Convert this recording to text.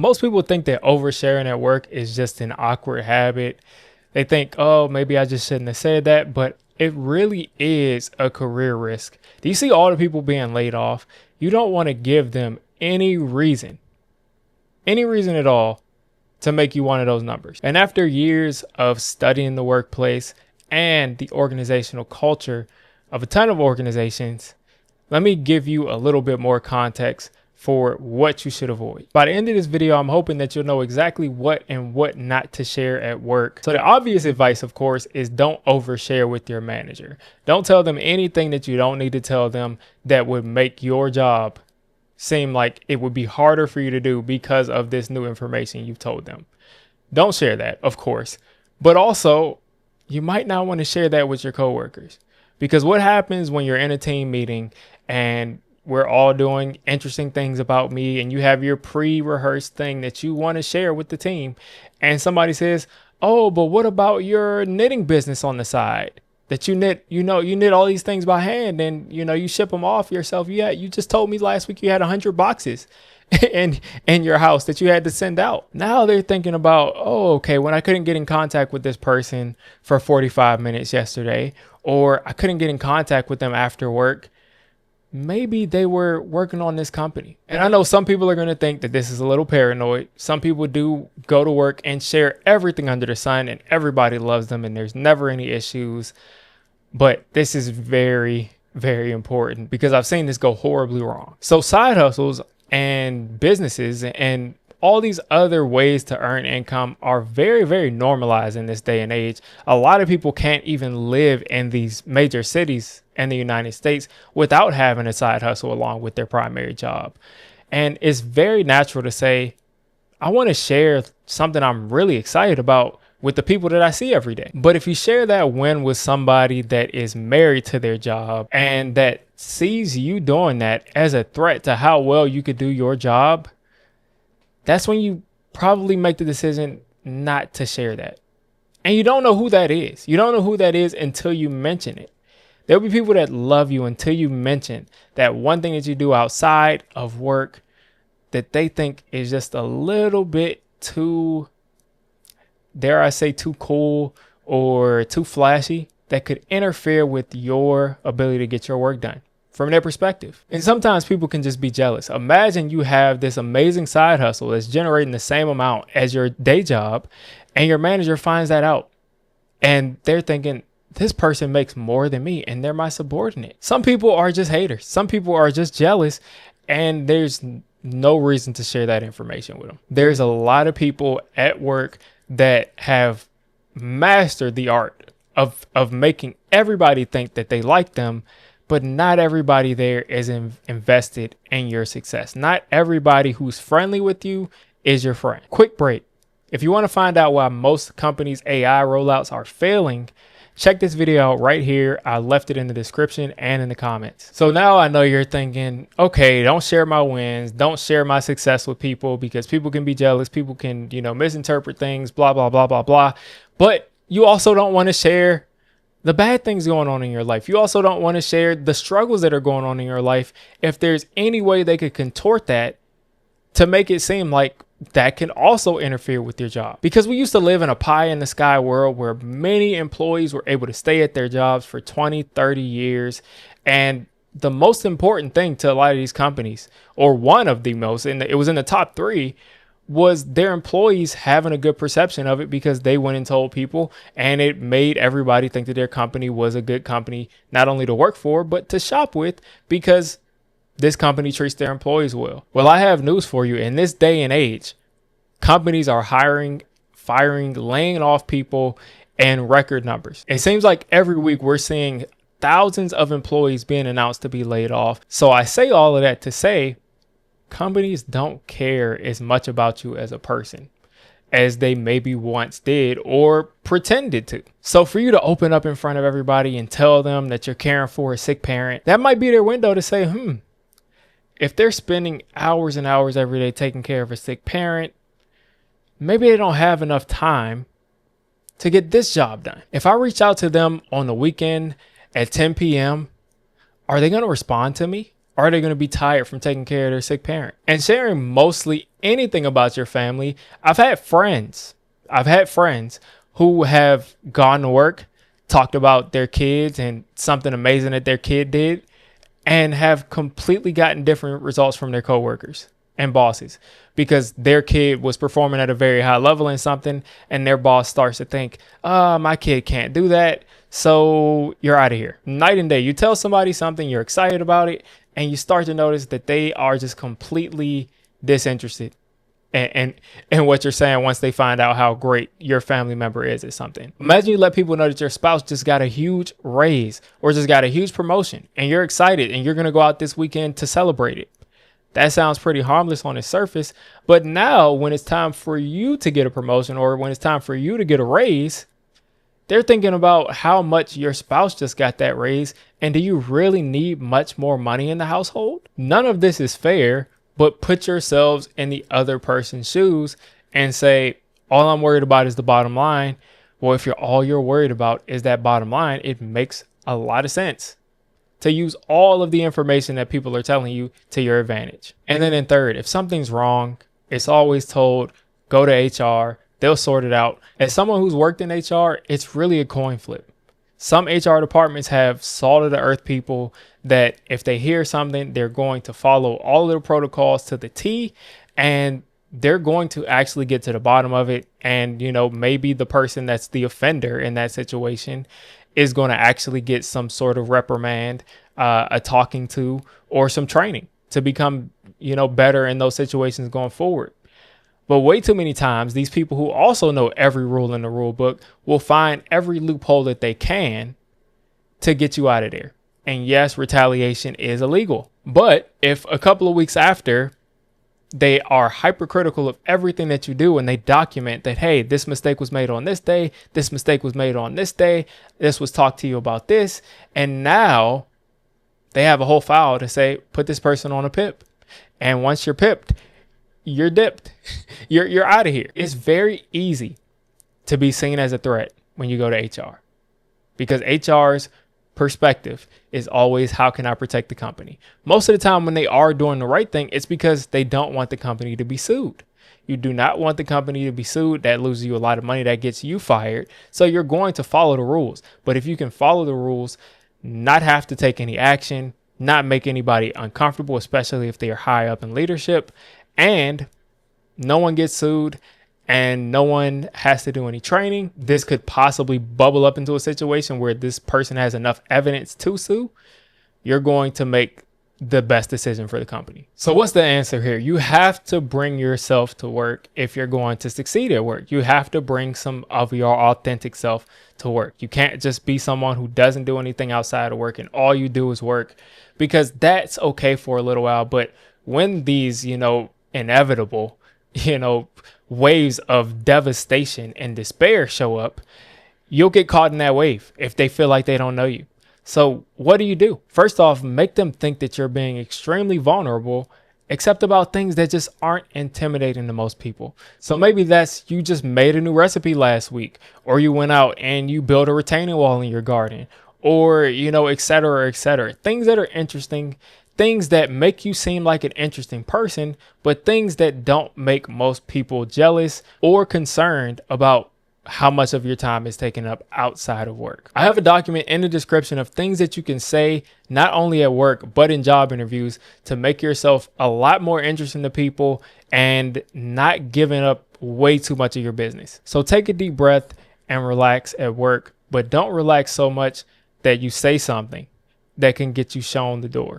Most people think that oversharing at work is just an awkward habit. They think, oh, maybe I just shouldn't have said that, but it really is a career risk. Do you see all the people being laid off? You don't want to give them any reason at all to make you one of those numbers. And after years of studying the workplace and the organizational culture of a ton of organizations, let me give you a little bit more context for what you should avoid. By the end of this video, I'm hoping that you'll know exactly what and what not to share at work. So the obvious advice, of course, is don't overshare with your manager. Don't tell them anything that you don't need to tell them that would make your job seem like it would be harder for you to do because of this new information you've told them. Don't share that, of course. But also, you might not want to share that with your coworkers. Because what happens when you're in a team meeting and we're all doing interesting things about me and you have your pre-rehearsed thing that you want to share with the team, and somebody says, oh, but what about your knitting business on the side that you knit, you knit all these things by hand and, you ship them off yourself. Yeah, you just told me last week you had 100 boxes in your house that you had to send out. Now they're thinking about, oh, okay, when I couldn't get in contact with this person for 45 minutes yesterday, or I couldn't get in contact with them after work, maybe they were working on this company. And I know some people are going to think that this is a little paranoid. Some people do go to work and share everything under the sun and everybody loves them and there's never any issues. But this is very, very important because I've seen this go horribly wrong. So side hustles and businesses and all these other ways to earn income are very, very normalized in this day and age. A lot of people can't even live in these major cities in the United States without having a side hustle along with their primary job. And it's very natural to say, I want to share something I'm really excited about with the people that I see every day. But if you share that win with somebody that is married to their job and that sees you doing that as a threat to how well you could do your job, that's when you probably make the decision not to share that. And you don't know who that is. You don't know who that is until you mention it. There'll be people that love you until you mention that one thing that you do outside of work that they think is just a little bit too, dare I say, too cool or too flashy that could interfere with your ability to get your work done from their perspective. And sometimes people can just be jealous. Imagine you have this amazing side hustle that's generating the same amount as your day job and your manager finds that out and they're thinking, this person makes more than me and they're my subordinate. Some people are just haters. Some people are just jealous and there's no reason to share that information with them. There's a lot of people at work that have mastered the art of making everybody think that they like them, but not everybody there is invested in your success. Not everybody who's friendly with you is your friend. Quick break. If you want to find out why most companies' AI rollouts are failing, check this video out right here. I left it in the description and in the comments. So now I know you're thinking, okay, don't share my wins. Don't share my success with people because people can be jealous. People can, misinterpret things, blah, blah, blah, blah, blah. But you also don't want to share the bad things going on in your life. You also don't want to share the struggles that are going on in your life if there's any way they could contort that to make it seem like that can also interfere with your job. Because we used to live in a pie in the sky world where many employees were able to stay at their jobs for 20, 30 years. And the most important thing to a lot of these companies, or one of the most, and it was in the top 3, was their employees having a good perception of it because they went and told people and it made everybody think that their company was a good company, not only to work for, but to shop with because this company treats their employees well. Well, I have news for you. In this day and age, companies are hiring, firing, laying off people in record numbers. It seems like every week we're seeing thousands of employees being announced to be laid off. So I say all of that to say companies don't care as much about you as a person as they maybe once did or pretended to. So for you to open up in front of everybody and tell them that you're caring for a sick parent, that might be their window to say, if they're spending hours and hours every day taking care of a sick parent, maybe they don't have enough time to get this job done. If I reach out to them on the weekend at 10 p.m., are they going to respond to me? Are they going to be tired from taking care of their sick parent? And sharing mostly anything about your family. I've had friends who have gone to work, talked about their kids and something amazing that their kid did, and have completely gotten different results from their coworkers and bosses because their kid was performing at a very high level in something, and their boss starts to think, my kid can't do that, so you're out of here. Night and day. You tell somebody something, you're excited about it, and you start to notice that they are just completely disinterested and what you're saying once they find out how great your family member is at something. Imagine you let people know that your spouse just got a huge raise or just got a huge promotion, and you're excited and you're going to go out this weekend to celebrate it. That sounds pretty harmless on the surface, but now when it's time for you to get a promotion or when it's time for you to get a raise, they're thinking about how much your spouse just got that raise, and do you really need much more money in the household? None of this is fair, but put yourselves in the other person's shoes and say, all I'm worried about is the bottom line. Well, if all you're worried about is that bottom line, it makes a lot of sense to use all of the information that people are telling you to your advantage. And then in third, if something's wrong, it's always told, go to HR, they'll sort it out. As someone who's worked in HR, it's really a coin flip. Some HR departments have salt of the earth people that if they hear something, they're going to follow all of the protocols to the T, and they're going to actually get to the bottom of it. And, maybe the person that's the offender in that situation is going to actually get some sort of reprimand, a talking to, or some training to become, better in those situations going forward. But way too many times, these people who also know every rule in the rule book will find every loophole that they can to get you out of there. And yes, retaliation is illegal. But if a couple of weeks after, they are hypercritical of everything that you do and they document that, hey, this mistake was made on this day, this mistake was made on this day, this was talked to you about this, and now they have a whole file to say, put this person on a PIP. And once you're pipped, you're dipped. You're out of here. It's very easy to be seen as a threat when you go to HR because HR's perspective is always, how can I protect the company? Most of the time when they are doing the right thing, it's because they don't want the company to be sued. You do not want the company to be sued. That loses you a lot of money. That gets you fired. So you're going to follow the rules. But if you can follow the rules, not have to take any action, not make anybody uncomfortable, especially if they are high up in leadership, and no one gets sued and no one has to do any training, this could possibly bubble up into a situation where this person has enough evidence to sue. You're going to make the best decision for the company. So what's the answer here? You have to bring yourself to work if you're going to succeed at work. You have to bring some of your authentic self to work. You can't just be someone who doesn't do anything outside of work and all you do is work, because that's okay for a little while. But when these, inevitable, waves of devastation and despair show up, you'll get caught in that wave if they feel like they don't know you. So what do? First off, make them think that you're being extremely vulnerable, except about things that just aren't intimidating to most people. So maybe that's you just made a new recipe last week, or you went out and you built a retaining wall in your garden, or, et cetera, et cetera. Things that are interesting, things that make you seem like an interesting person, but things that don't make most people jealous or concerned about how much of your time is taken up outside of work. I have a document in the description of things that you can say not only at work, but in job interviews to make yourself a lot more interesting to people and not giving up way too much of your business. So take a deep breath and relax at work, but don't relax so much that you say something that can get you shown the door.